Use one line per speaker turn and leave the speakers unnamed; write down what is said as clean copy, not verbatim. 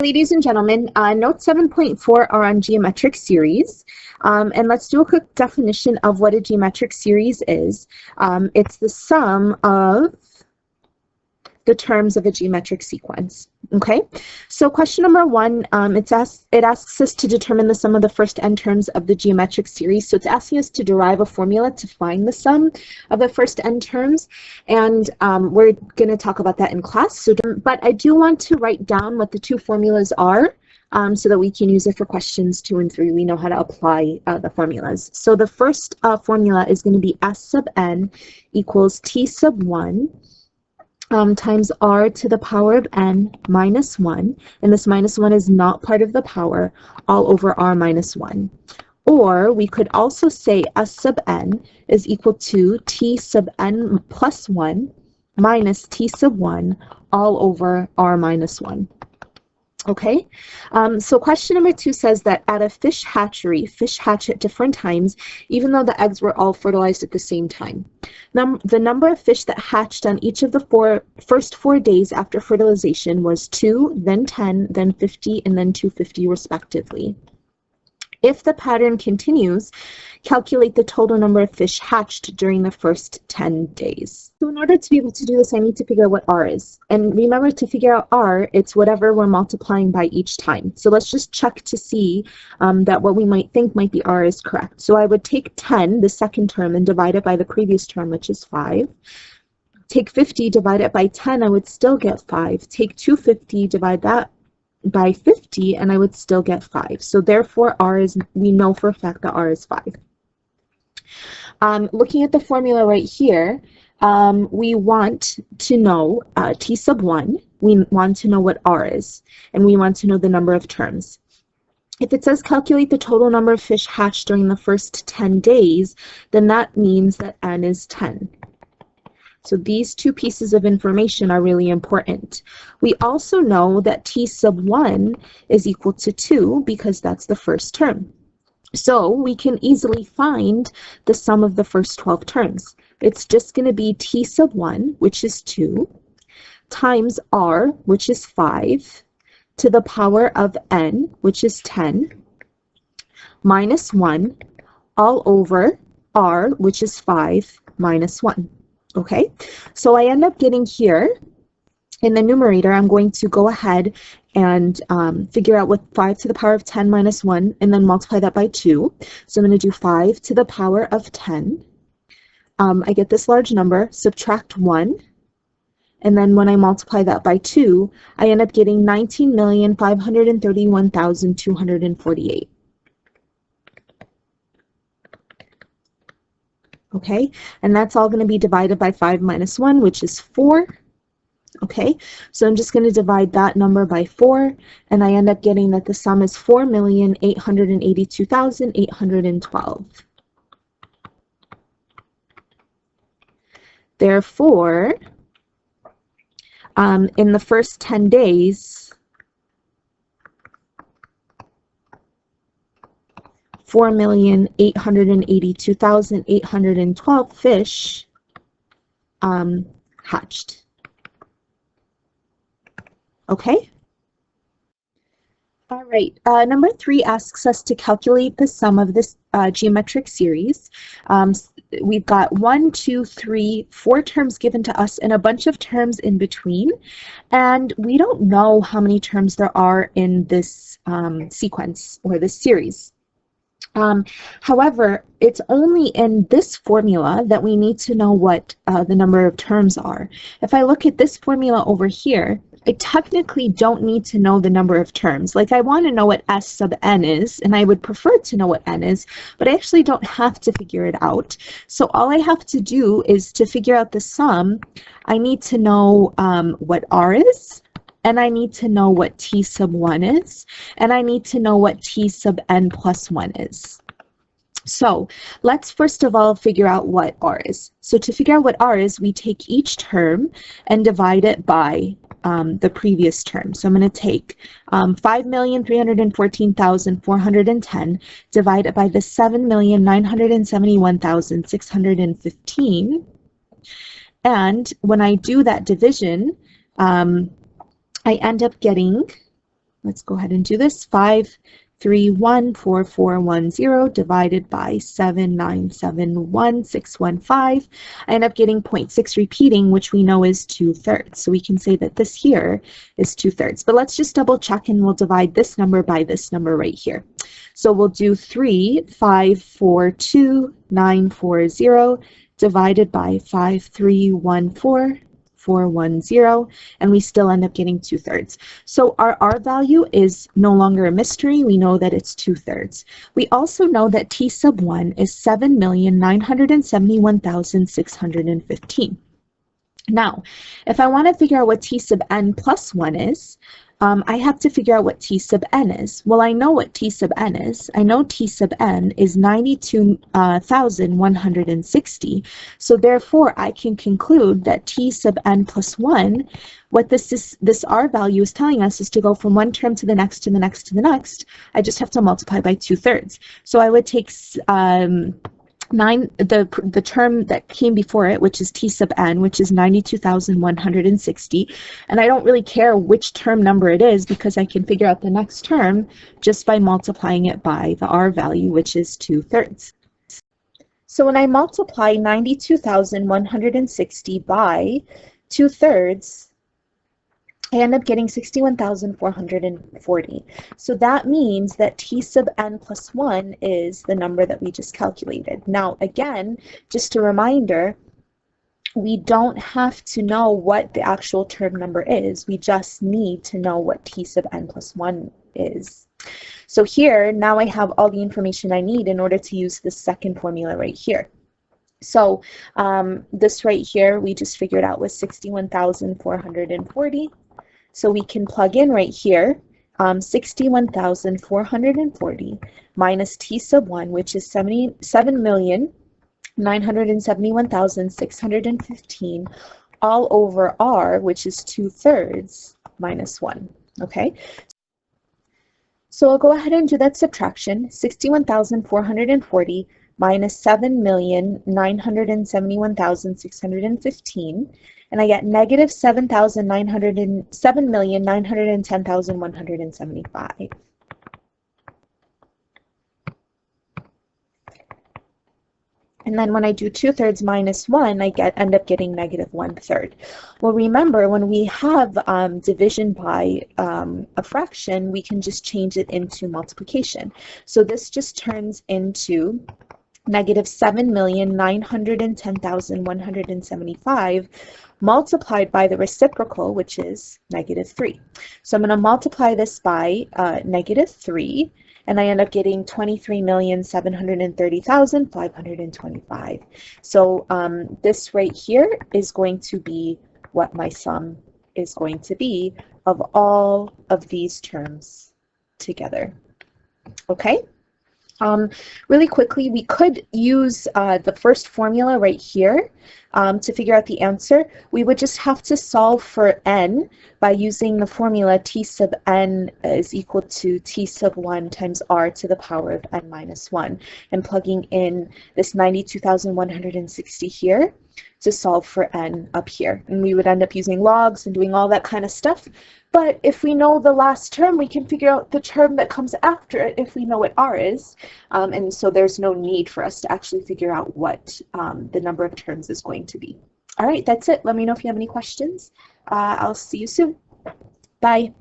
Ladies and gentlemen, note 7.4 are on geometric series, and let's do a quick definition of what a geometric series is. It's the sum of the terms of a geometric sequence. Okay, so question number one, it asks us to determine the sum of the first n terms of the geometric series. So it's asking us to derive a formula to find the sum of the first n terms, and we're going to talk about that in class. So, but I do want to write down what the two formulas are, so that we can use it for questions 2 and 3. We know how to apply the formulas. So the first formula is going to be S sub n equals t sub 1 times r to the power of n minus 1, and this minus 1 is not part of the power, all over r minus 1. Or we could also say S sub n is equal to t sub n plus 1 minus t sub 1 all over r minus 1. Okay, so question number 2 says that at a fish hatchery, fish hatch at different times, even though the eggs were all fertilized at the same time. The number of fish that hatched on each of the first 4 days after fertilization was 2, then 10, then 50, and then 250 respectively. If the pattern continues, calculate the total number of fish hatched during the first 10 days. So in order to be able to do this, I need to figure out what r is. And remember, to figure out r, it's whatever we're multiplying by each time. So let's just check to see that what we might think might be r is correct. So I would take 10, the second term, and divide it by the previous term, which is 5. Take 50, divide it by 10, I would still get 5. Take 250, divide that by 50, and I would still get 5. So therefore r is, we know for a fact that r is 5. Looking at the formula right here, we want to know t sub 1, we want to know what r is, and we want to know the number of terms. If it says calculate the total number of fish hatched during the first 10 days, then that means that n is 10. So these two pieces of information are really important. We also know that t sub 1 is equal to 2 because that's the first term. So we can easily find the sum of the first 12 terms. It's just going to be t sub 1, which is 2, times r, which is 5, to the power of n, which is 10, minus 1, all over r, which is 5, minus 1. Okay, so I end up getting here, in the numerator, I'm going to go ahead and figure out what 5 to the power of 10 minus 1, and then multiply that by 2. So I'm going to do 5 to the power of 10. I get this large number, subtract 1, and then when I multiply that by 2, I end up getting 19,531,248. Okay, and that's all going to be divided by 5 minus 1, which is 4. Okay, so I'm just going to divide that number by 4, and I end up getting that the sum is 4,882,812. Therefore, in the first 10 days, 4,882,812 fish hatched. Okay? All right, number 3 asks us to calculate the sum of this geometric series. We've got 1, 2, 3, 4 terms given to us and a bunch of terms in between, and we don't know how many terms there are in this sequence or this series. However, it's only in this formula that we need to know what the number of terms are. If I look at this formula over here, I technically don't need to know the number of terms. Like, I want to know what S sub n is, and I would prefer to know what n is, but I actually don't have to figure it out. So all I have to do is to figure out the sum, I need to know what r is, and I need to know what t sub 1 is, and I need to know what t sub n plus 1 is. So let's first of all figure out what r is. So to figure out what r is, we take each term and divide it by the previous term. So I'm going to take 5,314,410, divide it by the 7,971,615. And when I do that division, I end up getting let's go ahead and do this. 5314410 divided by 7971615. I end up getting 0.6 repeating, which we know is 2/3. So we can say that this here is 2/3. But let's just double check, and we'll divide this number by this number right here. So we'll do 3542940 divided by 5314410, and we still end up getting 2/3. So our R value is no longer a mystery. We know that it's 2/3. We also know that T sub 1 is 7,971,615. Now, if I want to figure out what T sub n plus 1 is, I have to figure out what T sub n is. Well, I know what T sub n is. I know T sub n is 92,160. So therefore, I can conclude that T sub n plus 1, what this R value is telling us is to go from one term to the next, to the next, to the next. I just have to multiply by 2/3. So I would take the term that came before it, which is T sub n, which is 92,160, and I don't really care which term number it is because I can figure out the next term just by multiplying it by the R value, which is 2/3. So when I multiply 92,160 by 2/3, I end up getting 61,440. So that means that T sub n plus 1 is the number that we just calculated. Now, again, just a reminder, we don't have to know what the actual term number is. We just need to know what T sub n plus 1 is. So here, now I have all the information I need in order to use the second formula right here. So this right here, we just figured out was 61,440. So we can plug in right here 61,440 minus T sub 1, which is 7,971,615, all over R, which is 2/3 minus 1. Okay? So I'll go ahead and do that subtraction. 61,440 minus 7,971,615. And I get negative 7,910,175. And then when I do 2/3 minus 1, I end up getting negative 1/3. Well, remember, when we have division by a fraction, we can just change it into multiplication. So this just turns into negative 7,910,175 multiplied by the reciprocal, which is negative 3. So I'm going to multiply this by negative 3, and I end up getting 23,730,525. So this right here is going to be what my sum is going to be of all of these terms together. Okay? Really quickly, we could use the first formula right here to figure out the answer. We would just have to solve for n by using the formula T sub n is equal to T sub 1 times R to the power of n minus 1, and plugging in this 92,160 here to solve for n up here. And we would end up using logs and doing all that kind of stuff. But if we know the last term, we can figure out the term that comes after it if we know what R is. And so there's no need for us to actually figure out what the number of terms is going to be. All right, that's it. Let me know if you have any questions. I'll see you soon. Bye.